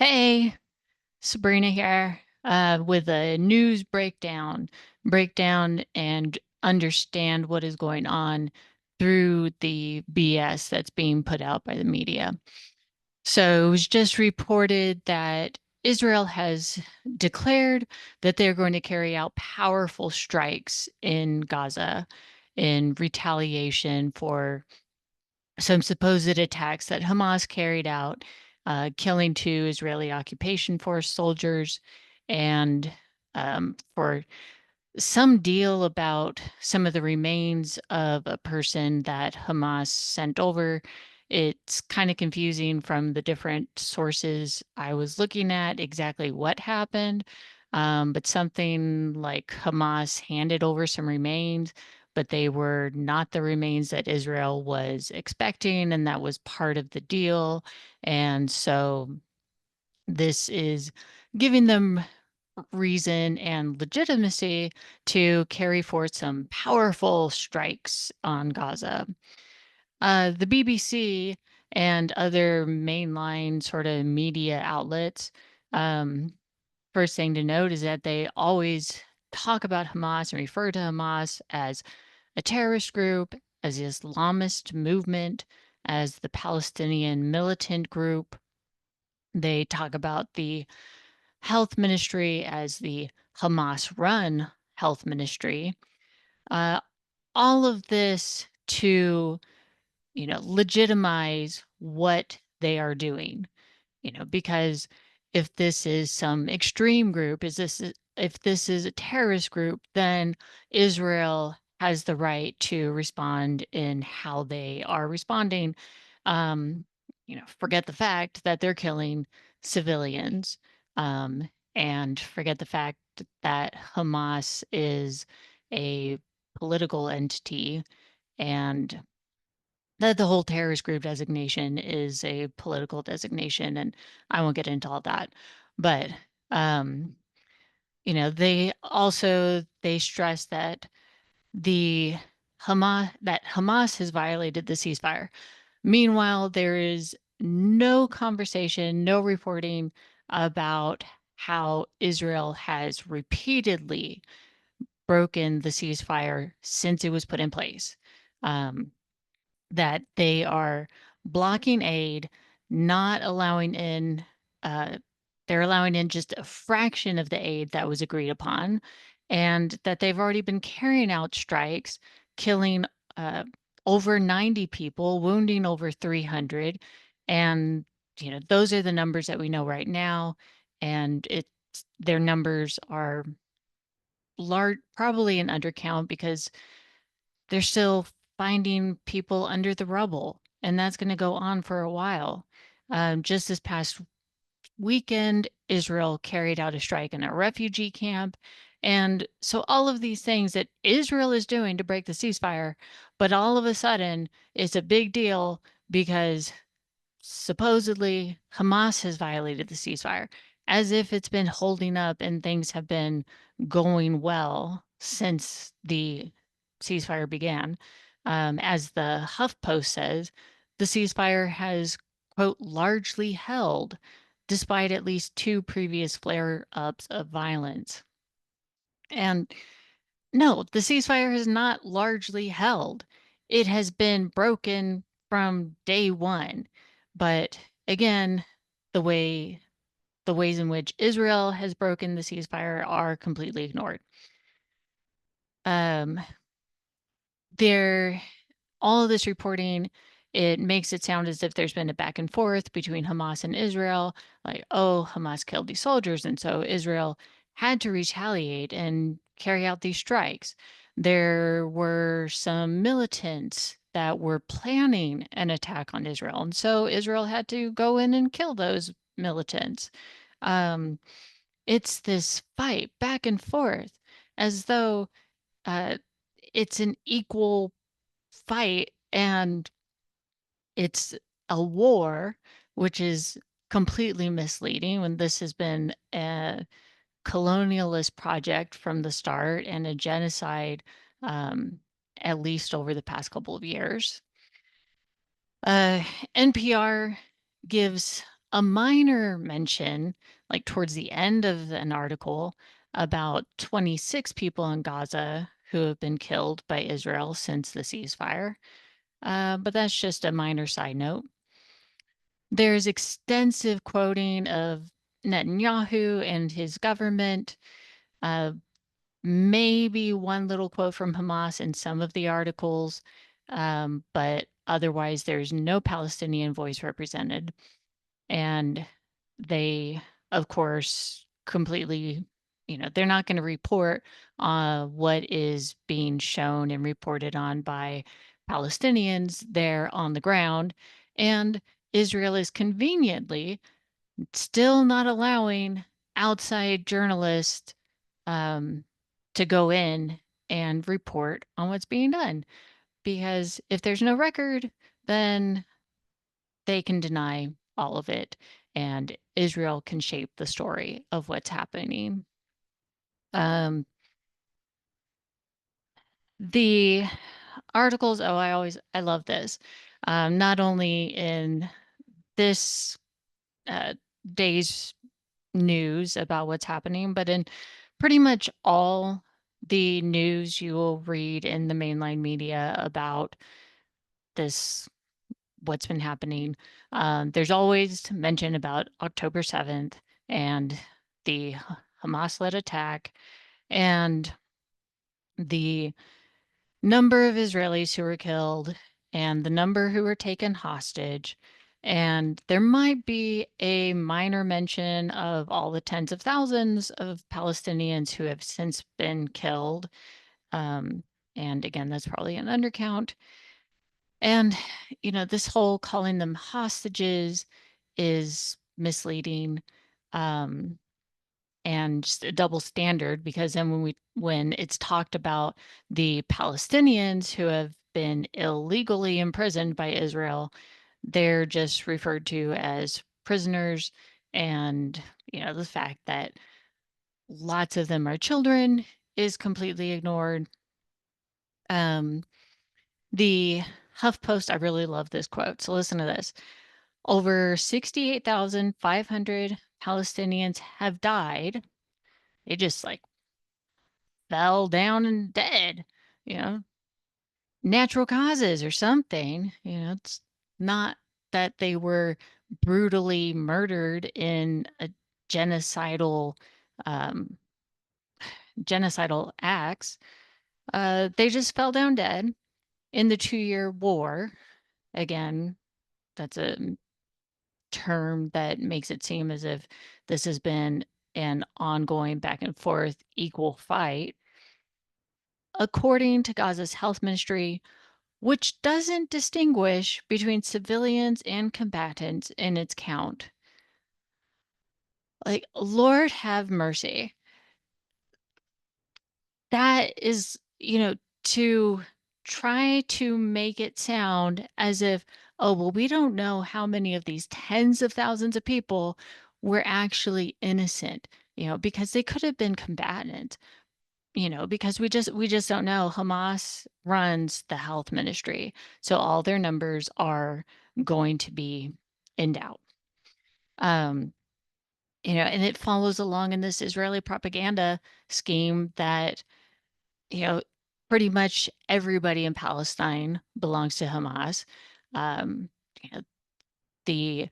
Hey, Sabrina here, with a news breakdown and understand what is going on through the BS that's being put out by the media. So it was just reported that Israel has declared that they're going to carry out powerful strikes in Gaza in retaliation for some supposed attacks that Hamas carried out, killing two Israeli occupation force soldiers, and for some deal about some of the remains of a person that Hamas sent over. It's kind of confusing from the different sources I was looking at exactly what happened. But something like Hamas handed over some remains, but they were not the remains that Israel was expecting, and that was part of the deal. And so this is giving them reason and legitimacy to carry forth some powerful strikes on Gaza. The BBC and other mainline sort of media outlets, um, first thing to note is that they always talk about Hamas and refer to Hamas as a terrorist group, as the Islamist movement, as the Palestinian militant group. They talk about the health ministry as the Hamas run health ministry. Uh, all of this to, legitimize what they are doing, because if this is some extreme group, if this is a terrorist group, then Israel has the right to respond in how they are responding. Um, forget the fact that they're killing civilians, and forget the fact that Hamas is a political entity and that the whole terrorist group designation is a political designation, and I won't get into all that. But um, they stress that the Hamas has violated the ceasefire. Meanwhile, there is no conversation, no reporting about how Israel has repeatedly broken the ceasefire since it was put in place. Um, that they are blocking aid, not allowing in, uh, they're allowing in just a fraction of the aid that was agreed upon, and that they've already been carrying out strikes, killing uh, over 90 people, wounding over 300. And, those are the numbers that we know right now. And their numbers are large, probably an undercount because they're still finding people under the rubble, and that's going to go on for a while. Just this past weekend, Israel carried out a strike in a refugee camp. And so all of these things that Israel is doing to break the ceasefire, but all of a sudden it's a big deal because supposedly Hamas has violated the ceasefire, as if it's been holding up and things have been going well since the ceasefire began. As the HuffPost says, the ceasefire has, quote, largely held, despite at least two previous flare ups of violence. And no, the ceasefire has not largely held. It has been broken from day one. But again, the way the ways in which Israel has broken the ceasefire are completely ignored. Um, there all of this reporting, it makes it sound as if there's been a back and forth between Hamas and Israel, like, oh, Hamas killed these soldiers, and so Israel had to retaliate and carry out these strikes. There were some militants that were planning an attack on Israel, and so Israel had to go in and kill those militants. Um, it's this fight back and forth as though uh, it's an equal fight and it's a war, which is completely misleading when this has been a colonialist project from the start and a genocide, um, at least over the past couple of years. Uh, NPR gives a minor mention, like towards the end of an article, about 26 people in Gaza who have been killed by Israel since the ceasefire. But that's just a minor side note. There's extensive quoting of Netanyahu and his government. Uh, Maybe one little quote from Hamas in some of the articles, but otherwise, there's no Palestinian voice represented. And they, of course, completely, they're not going to report what is being shown and reported on by Palestinians there on the ground. And Israel is conveniently still not allowing outside journalists um, to go in and report on what's being done. Because if there's no record, then they can deny all of it, and Israel can shape the story of what's happening. The articles, I love this. Not only in this day's news about what's happening, but in pretty much all the news you will read in the mainline media about this, what's been happening. There's always mention about October 7th and the Hamas-led attack and the number of Israelis who were killed and the number who were taken hostage. And there might be a minor mention of all the tens of thousands of Palestinians who have since been killed. And again, that's probably an undercount. And, this whole calling them hostages is misleading. Um, and just a double standard, because then when it's talked about the Palestinians who have been illegally imprisoned by Israel, they're just referred to as prisoners. And the fact that lots of them are children is completely ignored. The HuffPost, I really love this quote, so listen to this. Over 68,500 Palestinians have died. They just like fell down and dead, you know, natural causes or something. It's not that they were brutally murdered in a genocidal um, genocidal acts. They just fell down dead in the 2-year war. Again, that's a term that makes it seem as if this has been an ongoing back and forth equal fight. According to Gaza's health ministry, which doesn't distinguish between civilians and combatants in its count. Like, Lord have mercy. That is, to try to make it sound as if, oh, well, we don't know how many of these tens of thousands of people were actually innocent, because they could have been combatants. Because we just don't know. Hamas runs the health ministry, so all their numbers are going to be in doubt. Um, and it follows along in this Israeli propaganda scheme that, you know, pretty much everybody in Palestine belongs to Hamas. Um, you know, the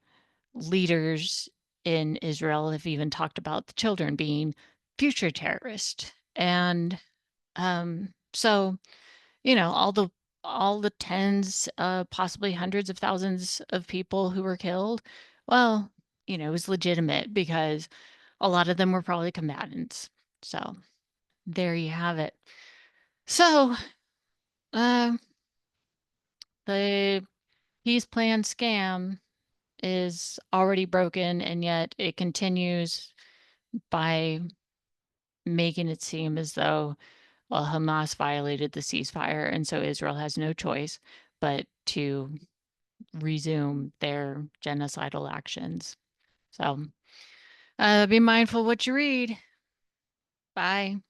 leaders in Israel have even talked about the children being future terrorists. And so all the tens, possibly hundreds of thousands of people who were killed, well, it was legitimate because a lot of them were probably combatants. So there you have it. So uh, the peace plan scam is already broken, and yet it continues by making it seem as though, well, Hamas violated the ceasefire, and so Israel has no choice but to resume their genocidal actions. So be mindful what you read. Bye.